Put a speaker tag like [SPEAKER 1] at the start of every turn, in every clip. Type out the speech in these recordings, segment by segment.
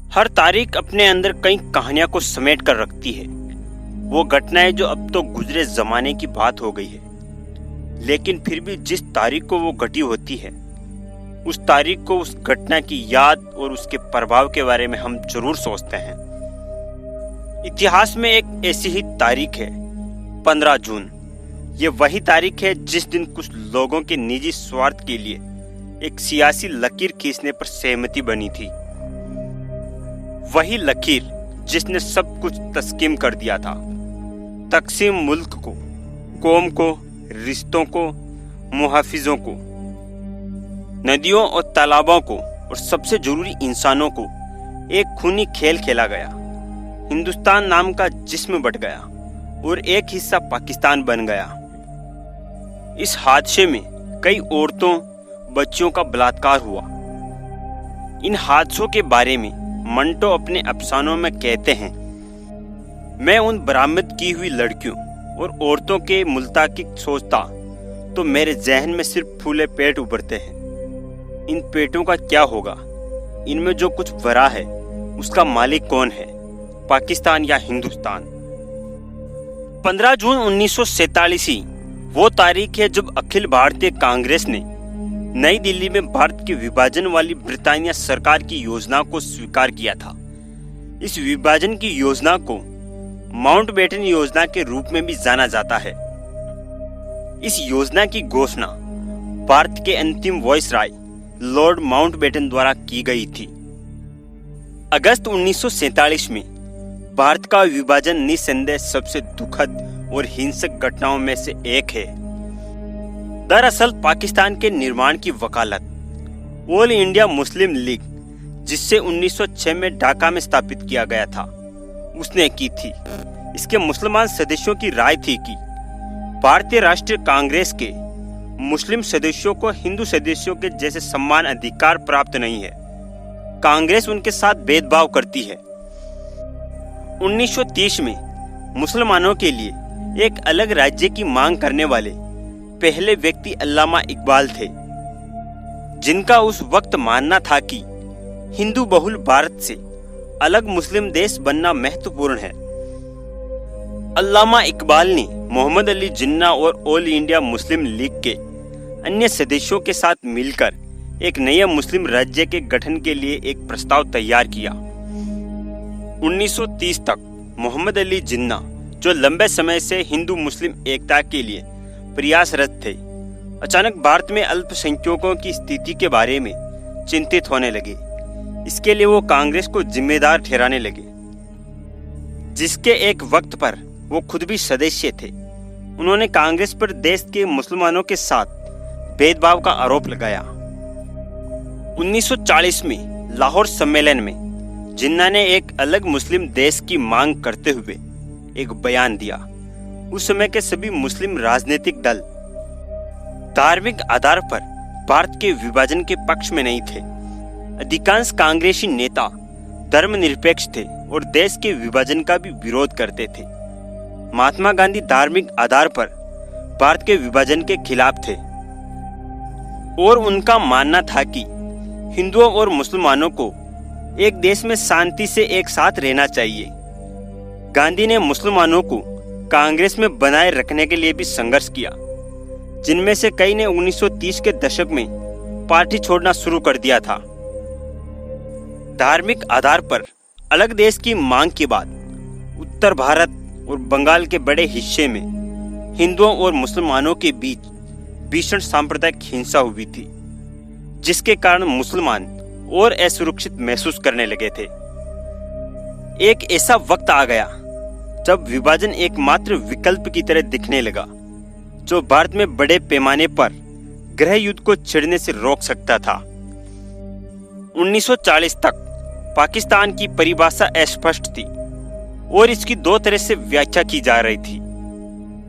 [SPEAKER 1] हर तारीख अपने अंदर कई कहानियां को समेट कर रखती है। वो घटनाएं जो अब तो गुजरे जमाने की बात हो गई है, लेकिन फिर भी जिस तारीख को वो घटी होती है, उस तारीख को, उस घटना की याद और उसके प्रभाव के बारे में हम जरूर सोचते हैं। इतिहास में एक ऐसी ही तारीख है 15 जून। ये वही तारीख है जिस दिन कुछ लोगों के निजी स्वार्थ के लिए एक सियासी लकीर खींचने पर सहमति बनी थी। वही लकीर जिसने सब कुछ तस्कीम कर दिया था। तकसीम मुल्क को, कौम को, रिश्तों को, मुहाफिजों को, नदियों और तालाबों को और सबसे जरूरी इंसानों को एक खूनी खेल खेला गया। हिंदुस्तान नाम का जिस्म बट गया और एक हिस्सा पाकिस्तान बन गया। इस हादसे में कई औरतों, बच्चियों का बलात्कार हुआ। इन हादसों के बारे में मंटो अपने अफसानों में कहते हैं, मैं उन बरामद की हुई लड़कियों और औरतों के मुल्ताकिक सोचता तो मेरे जहन में सिर्फ फूले पेट उभरते हैं। इन पेटों का क्या होगा? इनमें जो कुछ भरा है उसका मालिक कौन है, पाकिस्तान या हिंदुस्तान? 15 जून 1947 ही वो तारीख है जब अखिल भारतीय कांग्रेस ने नई दिल्ली में भारत के विभाजन वाली ब्रिटानिया सरकार की योजना को स्वीकार किया था। इस विभाजन की योजना को माउंटबेटन योजना के रूप में भी जाना जाता है। इस योजना की घोषणा भारत के अंतिम वायसराय लॉर्ड माउंटबेटन द्वारा की गई थी। अगस्त 1947 में भारत का विभाजन निस्संदेह सबसे दुखद और हिंसक घटनाओं में से एक है। दरअसल पाकिस्तान के निर्माण की वकालत ऑल इंडिया मुस्लिम लीग, जिससे 1906 में ढाका में स्थापित किया गया था, उसने की थी। इसके मुसलमान सदस्यों की राय थी कि भारतीय राष्ट्रीय कांग्रेस के मुस्लिम सदस्यों को हिंदू सदस्यों के जैसे सम्मान अधिकार प्राप्त नहीं है। कांग्रेस उनके साथ भेदभाव करती है। 1930 में मुसलमानों के लिए एक अलग राज्य की मांग करने वाले पहले व्यक्ति अल्लामा इकबाल थे, जिनका उस वक्त मानना था कि हिंदू बहुल भारत से अलग मुस्लिम देश बनना महत्वपूर्ण है। अल्लामा इकबाल ने मोहम्मद अली जिन्ना और ऑल इंडिया मुस्लिम लीग के अन्य सदस्यों के साथ मिलकर एक नए मुस्लिम राज्य के गठन के लिए एक प्रस्ताव तैयार किया। 1930 तक मोहम्मद अली जिन्ना, जो लंबे समय से हिंदू मुस्लिम एकता के लिए प्रयासरत थे, अचानक भारत में अल्पसंख्यकों की स्थिति के बारे में चिंतित होने लगे। इसके लिए वो कांग्रेस को जिम्मेदार ठहराने लगे, जिसके एक वक्त पर वो खुद भी सदस्य थे। उन्होंने कांग्रेस पर देश के मुसलमानों के साथ भेदभाव का आरोप लगाया। 1940 में लाहौर सम्मेलन में जिन्ना ने एक अलग मुस्लिम देश की मांग करते हुए एक बयान दिया। उस समय के सभी मुस्लिम राजनीतिक दल धार्मिक आधार पर भारत के विभाजन के पक्ष में नहीं थे। अधिकांश कांग्रेसी नेता धर्मनिरपेक्ष थे और देश के विभाजन का भी विरोध करते थे। महात्मा गांधी धार्मिक आधार पर भारत के विभाजन के खिलाफ थे और उनका मानना था कि हिंदुओं और मुसलमानों को एक देश में शांति से एक साथ रहना चाहिए। गांधी ने मुसलमानों को कांग्रेस में बनाए रखने के लिए भी संघर्ष किया, जिनमें से कई ने 1930 के दशक में पार्टी छोड़ना शुरू कर दिया था। धार्मिक आधार पर अलग देश की मांग के बाद उत्तर भारत और बंगाल के बड़े हिस्से में हिंदुओं और मुसलमानों के बीच भीषण सांप्रदायिक हिंसा हुई थी, जिसके कारण मुसलमान और असुरक्षित महसूस करने लगे थे। एक ऐसा वक्त आ गया जब विभाजन एकमात्र विकल्प की तरह दिखने लगा, जो भारत में बड़े पैमाने पर गृह युद्ध को छिड़ने से रोक सकता था। 1940 तक पाकिस्तान की परिभाषा अस्पष्ट थी और इसकी दो तरह से व्याख्या की जा रही थी,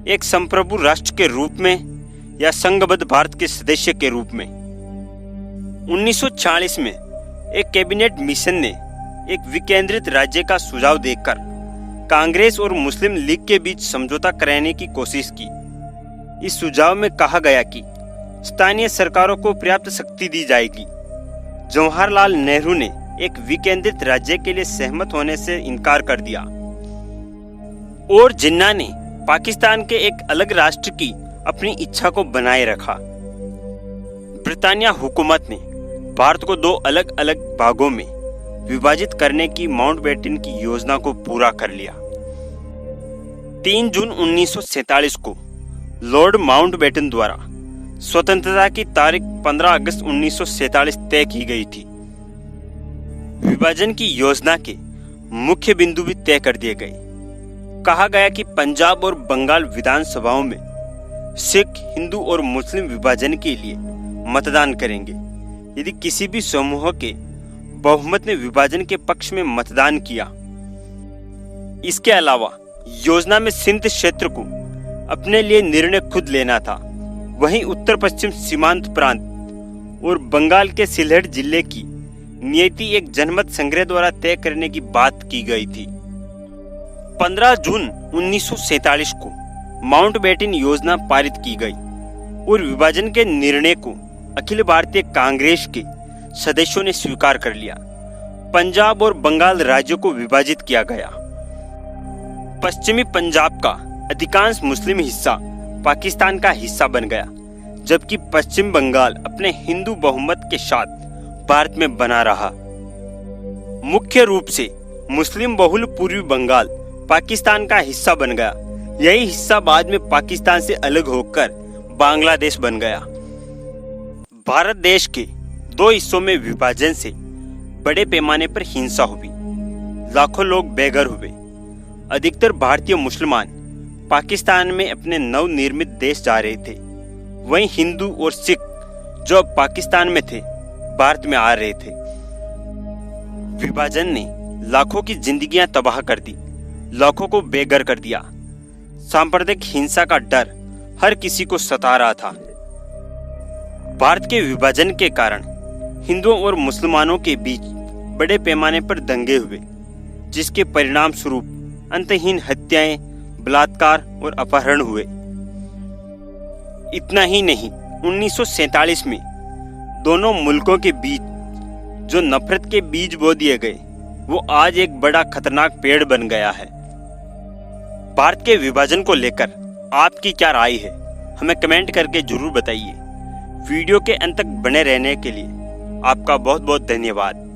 [SPEAKER 1] एक संप्रभु राष्ट्र के रूप में या संघबद्ध भारत के सदस्य के रूप में। 1940 में एक कैबिनेट मिशन ने एक विकेंद्रित राज्य का सुझाव देकर कांग्रेस और मुस्लिम लीग के बीच समझौता कराने की कोशिश की। इस सुझाव में कहा गया कि स्थानीय सरकारों को पर्याप्त शक्ति दी जाएगी। जवाहरलाल नेहरू ने एक विकेंद्रित राज्य के लिए सहमत होने से इनकार कर दिया और जिन्ना ने पाकिस्तान के एक अलग राष्ट्र की अपनी इच्छा को बनाए रखा। ब्रिटानिया हुकूमत ने भारत को दो अलग अलग भागों में विभाजित करने की माउंटबेटन की योजना को पूरा कर लिया। 3 जून 1947 को लॉर्ड माउंटबेटन द्वारा स्वतंत्रता की तारीख 15 अगस्त 1947 तय की गई थी। विभाजन की योजना के मुख्य बिंदु भी तय कर दिए गए। कहा गया कि पंजाब और बंगाल विधानसभाओं में सिख, हिंदू और मुस्लिम विभाजन के लिए मतदान करेंगे। यदि किसी भी समूह के बहुमत ने विभाजन के पक्ष में मतदान किया। इसके अलावा योजना में सिंध क्षेत्र को अपने लिए निर्णय खुद लेना था। वहीं उत्तर पश्चिम सीमांत प्रांत और बंगाल के सिलहट जिले की नियति एक जनमत संग्रह द्वारा तय करने की बात की गई थी। 15 जून 1947 को माउंटबेटन योजना पारित की गई और विभाजन के निर्णय को अखिल भारतीय कांग्रेस के सदस्यों ने स्वीकार कर लिया। पंजाब और बंगाल राज्यों को विभाजित किया गया। पश्चिमी पंजाब का अधिकांश मुस्लिम हिस्सा पाकिस्तान का हिस्सा बन गया, जबकि पश्चिम बंगाल अपने हिंदू बहुमत के साथ भारत में बना रहा। मुख्य रूप से मुस्लिम बहुल पूर्वी बंगाल पाकिस्तान का हिस्सा बन गया। यही हिस्सा बाद में पाकिस्तान से अलग होकर बांग्लादेश बन गया। भारत देश के 2 हिस्सों में विभाजन से बड़े पैमाने पर हिंसा हुई। लाखों लोग बेघर हुए। अधिकतर भारतीय मुसलमान पाकिस्तान में अपने नवनिर्मित देश जा रहे थे। वहीं हिंदू और सिख जो अब पाकिस्तान में थे, भारत में आ रहे थे। विभाजन ने लाखों की जिंदगियां तबाह कर दी, लाखों को बेघर कर दिया। सांप्रदायिक हिंसा का डर हर किसी को सता रहा था। भारत के विभाजन के कारण हिंदुओं और मुसलमानों के बीच बड़े पैमाने पर दंगे हुए, जिसके परिणाम स्वरूप अंतहीन हत्याएं, बलात्कार और अपहरण हुए। इतना ही नहीं, 1947 में दोनों मुल्कों के बीच जो नफरत के बीज बो दिए गए, वो आज एक बड़ा खतरनाक पेड़ बन गया है। भारत के विभाजन को लेकर आपकी क्या राय है, हमें कमेंट करके जरूर बताइए। वीडियो के अंत तक बने रहने के लिए आपका बहुत बहुत धन्यवाद।